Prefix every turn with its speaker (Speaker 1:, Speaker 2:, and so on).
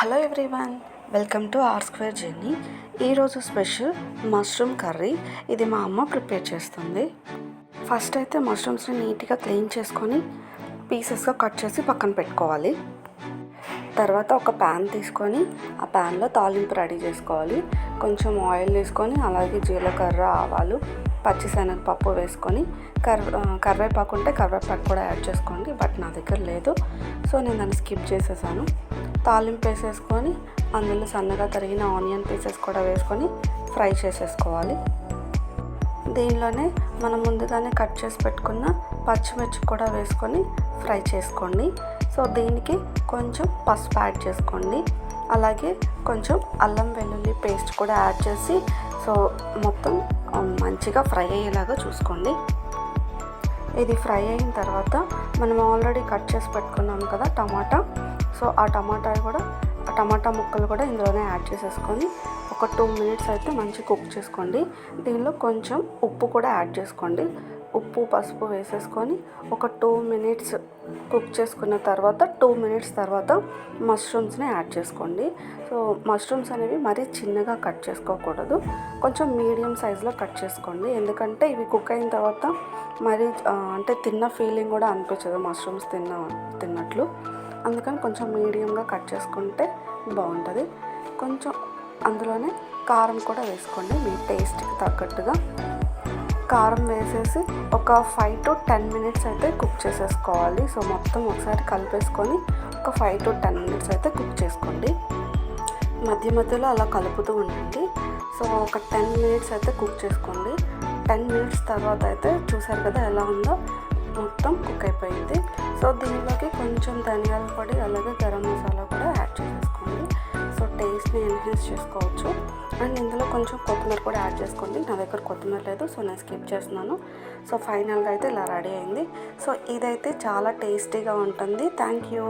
Speaker 1: Hello everyone, welcome to R square journey. ఈరోజు special mushroom curry. ఇది మా అమ్మ ప్రిపేర్ చేస్తుంది. ఫస్ట్ అయితే మష్రూమ్స్ని నీట్గా క్లీన్ చేసుకొని పీసెస్గా కట్ చేసి పక్కన పెట్టుకోవాలి. తర్వాత ఒక ప్యాన్ తీసుకొని ఆ ప్యాన్లో తాలింపు రెడీ చేసుకోవాలి. కొంచెం ఆయిల్ తీసుకొని అలాగే జీలకర్ర, ఆవాలు, పచ్చిశనగపప్పు వేసుకొని కరివేపాకు ఉంటే కరివేపాకు కూడా యాడ్ చేసుకోండి. బట్ నా దగ్గర లేదు, సో నేను దాన్ని స్కిప్ చేసేసాను. తాలింపు వేసేసుకొని అందులో సన్నగా తరిగిన ఆనియన్ పీసెస్ కూడా వేసుకొని ఫ్రై చేసేసుకోవాలి. దీనిలోనే మనం ముందుగానే కట్ చేసి పెట్టుకున్న పచ్చిమిర్చి కూడా వేసుకొని ఫ్రై చేసుకోండి. సో దీనికి కొంచెం పసుపు యాడ్ చేసుకోండి. అలాగే కొంచెం అల్లం వెల్లుల్లి పేస్ట్ కూడా యాడ్ చేసి సో మొత్తం మంచిగా ఫ్రై అయ్యేలాగా చూసుకోండి. ఇది ఫ్రై అయిన తర్వాత మనం ఆల్రెడీ కట్ చేసి పెట్టుకున్నాం కదా టమాటా, సో ఆ టమాటా ముక్కలు కూడా ఇందులోనే యాడ్ చేసేసుకొని ఒక 2 మినిట్స్ అయితే మంచిగా కుక్ చేసుకోండి. దీనిలో కొంచెం ఉప్పు కూడా యాడ్ చేసుకోండి. ఉప్పు, పసుపు వేసేసుకొని ఒక 2 మినిట్స్ కుక్ చేసుకున్న తర్వాత 2 మినిట్స్ తర్వాత మష్రూమ్స్ని యాడ్ చేసుకోండి. సో మష్రూమ్స్ అనేవి మరీ చిన్నగా కట్ చేసుకోకూడదు, కొంచెం మీడియం సైజులో కట్ చేసుకోండి. ఎందుకంటే ఇవి కుక్ అయిన తర్వాత మరీ అంటే తిన్న ఫీలింగ్ కూడా అనిపించదు మష్రూమ్స్ తిన్నట్లు. అందుకని కొంచెం మీడియంగా కట్ చేసుకుంటే బాగుంటుంది. కొంచెం అందులోనే కారం కూడా వేసుకోండి, మీ టేస్ట్కి తగ్గట్టుగా. కారం వేసేసి ఒక 5 to 10 మినిట్స్ అయితే కుక్ చేసేసుకోవాలి. సో మొత్తం ఒకసారి కలిపేసుకొని ఒక 5 to 10 మినిట్స్ అయితే కుక్ చేసుకోండి. మధ్య మధ్యలో అలా కలుపుతూ ఉండండి. సో ఒక 10 మినిట్స్ అయితే కుక్ చేసుకోండి. 10 మినిట్స్ తర్వాత అయితే చూసారు కదా ఎలా ఉందో, మొత్తం కుక్ అయిపోయింది. సో దీనిలోకి కొంచెం ధనియాల పొడి అలాగే గరం మసాలా కూడా యాడ్ చేసేసుకోండి. సో టేస్ట్ని ఎన్హాన్స్ చేసుకోవచ్చు. అండ్ ఇందులో కొంచెం కొత్తిమీర కూడా యాడ్ చేసుకోండి. నా దగ్గర కొత్తిమీర లేదు, సో నేను స్కిప్ చేస్తున్నాను. సో ఫైనల్గా అయితే ఇలా రెడీ అయింది. సో ఇదైతే చాలా టేస్టీగా ఉంటుంది. Thank you.